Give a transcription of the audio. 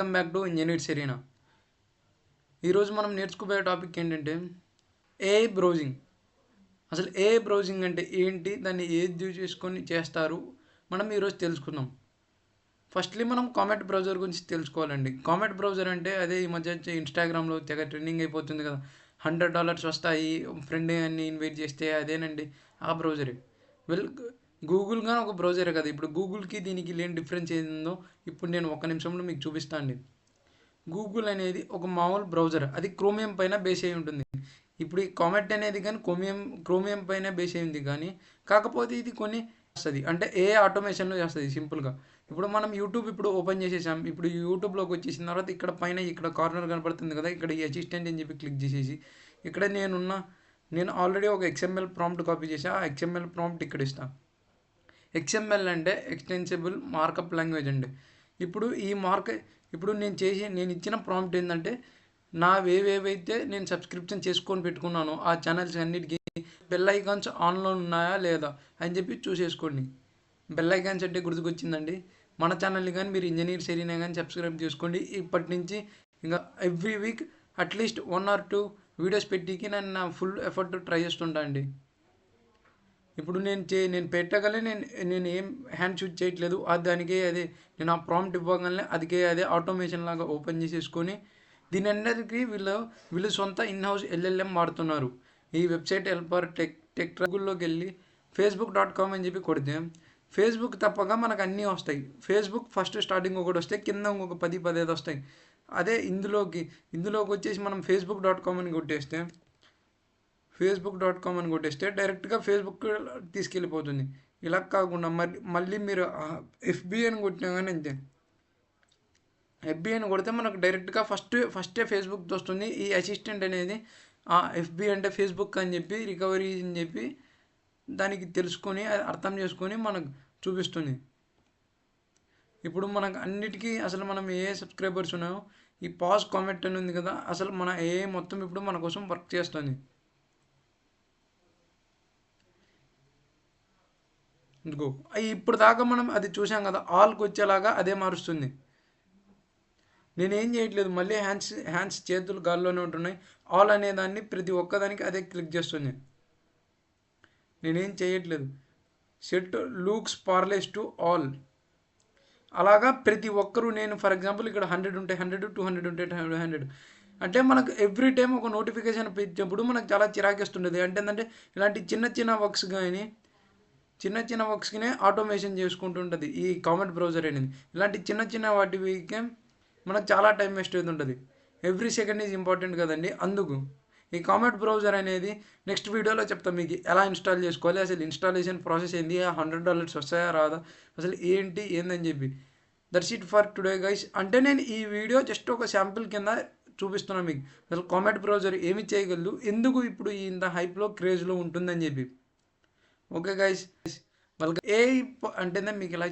Welcome back to engineer Serena. ఈరోజు మనం నేర్చుకోబోయే topic ఏంటంటే ఏఐ బ్రౌజింగ్. అసలు ఏఐ బ్రౌజింగ్ అంటే ఏంటి, దాన్ని ఏది యూజ్ చేసుకొని చేస్తారు, మనం ఈరోజు తెలుసుకుందాం. ఫస్ట్లీ మనం కామెట్ బ్రౌజర్ గురించి తెలుసుకోవాలండి. కామెట్ బ్రౌజర్ అంటే అదే ఈ మధ్య వచ్చే ఇన్స్టాగ్రామ్లో తెగ ట్రెండింగ్ అయిపోతుంది కదా, $100 వస్తాయి ఫ్రెండ్ అని ఇన్వైట్ చేస్తే, అదేనండి ఆ బ్రౌజరే. వెల్, గూగుల్ కానీ ఒక బ్రౌజరే కదా. ఇప్పుడు గూగుల్కి దీనికి లేని డిఫరెన్స్ ఏందో ఇప్పుడు నేను ఒక నిమిషంలో మీకు చూపిస్తాను అండి. గూగుల్ అనేది ఒక మామూలు బ్రౌజర్, అది క్రోమియం పైన బేస్ అయి ఉంటుంది. ఇప్పుడు ఈ కామెట్ అనేది కానీ క్రోమియం పైన బేస్ అయింది, కానీ కాకపోతే ఇది కొన్ని వస్తుంది అంటే ఏ ఆటోమేషన్లో చేస్తుంది సింపుల్గా. ఇప్పుడు మనం యూట్యూబ్ ఇప్పుడు ఓపెన్ చేసేసాం. ఇప్పుడు యూట్యూబ్లోకి వచ్చేసిన తర్వాత ఇక్కడ పైన ఇక్కడ కార్నర్ కనపడుతుంది కదా, ఇక్కడ ఈ అసిస్టెంట్ అని చెప్పి క్లిక్ చేసేసి ఇక్కడ నేను ఆల్రెడీ ఒక XML ప్రాంప్ట్ కాపీ చేసి ఆ XML ప్రాంప్ట్ ఇక్కడ ఇస్తాను. XML అంటే ఎక్స్టెన్సిబుల్ మార్కప్ లాంగ్వేజ్ అండి. ఇప్పుడు నేను ఇచ్చిన ప్రాంప్ట్ ఏంటంటే, ఏవేవైతే నేను సబ్స్క్రిప్షన్ చేసుకొని పెట్టుకున్నానో ఆ ఛానల్స్ అన్నిటికీ బెల్ ఐకాన్స్ ఆన్లో ఉన్నాయా లేదా అని చెప్పి చూసేసుకోండి. బెల్ ఐకాన్స్ అంటే గుర్తుకొచ్చిందండి, మన ఛానల్ని కానీ మీరు ఇంజనీర్ సెరీనా కానీ సబ్స్క్రైబ్ చేసుకోండి. ఇప్పటి నుంచి ఇంకా every week at least 1 or 2 videos పెట్టికి నేను నా ఫుల్ ఎఫర్ట్ ట్రై చేస్తుంటా అండి. ఇప్పుడు నేను పెట్టగలే నేను ఏం హ్యాండ్ షూట్ చేయట్లేదు, దానికే అదే నేను ఆ ప్రాంప్ట్ ఇవ్వగానే అదే ఆటోమేషన్ లాగా ఓపెన్ చేసేసుకొని దీని అందరికీ వీళ్ళు సొంత ఇన్హౌస్ LLM వాడుతున్నారు. ఈ వెబ్సైట్ హెల్పర్ టెక్ గూగుల్లోకి వెళ్ళి facebook.com అని చెప్పి కొడితే ఫేస్బుక్ తప్పగా మనకు అన్నీ వస్తాయి. ఫేస్బుక్ ఫస్ట్ స్టార్టింగ్ ఒకటి వస్తే కింద ఇంకొక 10-15 వస్తాయి. అదే ఇందులోకి వచ్చేసి మనం facebook.com అని కొట్టేస్తే డైరెక్ట్గా ఫేస్బుక్ తీసుకెళ్ళిపోతుంది. ఇలా కాకుండా మళ్ళీ మీరు FB అని కొట్టినా కానీ అంతే. FB అని కొడితే మనకు డైరెక్ట్గా ఫస్టే ఫేస్బుక్ వస్తుంది. ఈ అసిస్టెంట్ అనేది FB అంటే ఫేస్బుక్ అని చెప్పి రికవరీ అని చెప్పి దానికి తెలుసుకొని అర్థం చేసుకొని మనకు చూపిస్తుంది. ఇప్పుడు మనకు అన్నిటికీ అసలు మనం ఏ సబ్స్క్రైబర్స్ ఉన్నాయో ఈ పాజ్ కామెంట్ అని ఉంది కదా, అసలు మన మొత్తం ఇప్పుడు మన కోసం వర్క్ చేస్తుంది. ఇందుకో ఇప్పుడు దాకా మనం అది చూసాం కదా, ఆల్కి వచ్చేలాగా అదే మారుస్తుంది. నేనేం చేయట్లేదు, మళ్ళీ హ్యాండ్స్ చేతులు గాల్లోనే ఉంటున్నాయి. ఆల్ అనే దాన్ని ప్రతి ఒక్కదానికి అదే క్లిక్ చేస్తుంది. నేనేం చేయట్లేదు. Set Luke's Parle's to all, అలాగా ప్రతి ఒక్కరూ నేను ఫర్ ఎగ్జాంపుల్ ఇక్కడ 100 ఉంటే 100, 200 ఉంటే 200 అంటే మనకు ఎవ్రీ టైం ఒక నోటిఫికేషన్ పెట్టినప్పుడు మనకు చాలా చిరాకేస్తుంటుంది. అంటే ఏంటంటే ఇలాంటి చిన్న వర్క్స్కి ఆటోమేషన్ చేసుకుంటుంటుంది ఈ కామెంట్ బ్రౌజర్ అనేది. ఇలాంటి చిన్న వాటికి మనకు చాలా టైం వేస్ట్ అవుతుంటుంది. ఎవ్రీ సెకండ్ ఈజ్ ఇంపార్టెంట్ కదండి. అందుకు ఈ కామెంట్ బ్రౌజర్ అనేది నెక్స్ట్ వీడియోలో చెప్తాం మీకు ఎలా ఇన్స్టాల్ చేసుకోవాలి, అసలు ఇన్స్టాలేషన్ ప్రాసెస్ ఏంది, $100 వస్తాయా రాదా, అసలు ఏందని చెప్పి. That's it for today guys. అంటే నేను ఈ వీడియో జస్ట్ ఒక శాంపిల్ కింద చూపిస్తున్నాను మీకు, అసలు కామెంట్ బ్రౌజర్ ఏమి చేయగలదు, ఎందుకు ఇప్పుడు ఇంత హైప్లో క్రేజ్లో ఉంటుందని చెప్పి. ఓకే గైస్, ఏ అంటే మీకు ఎలా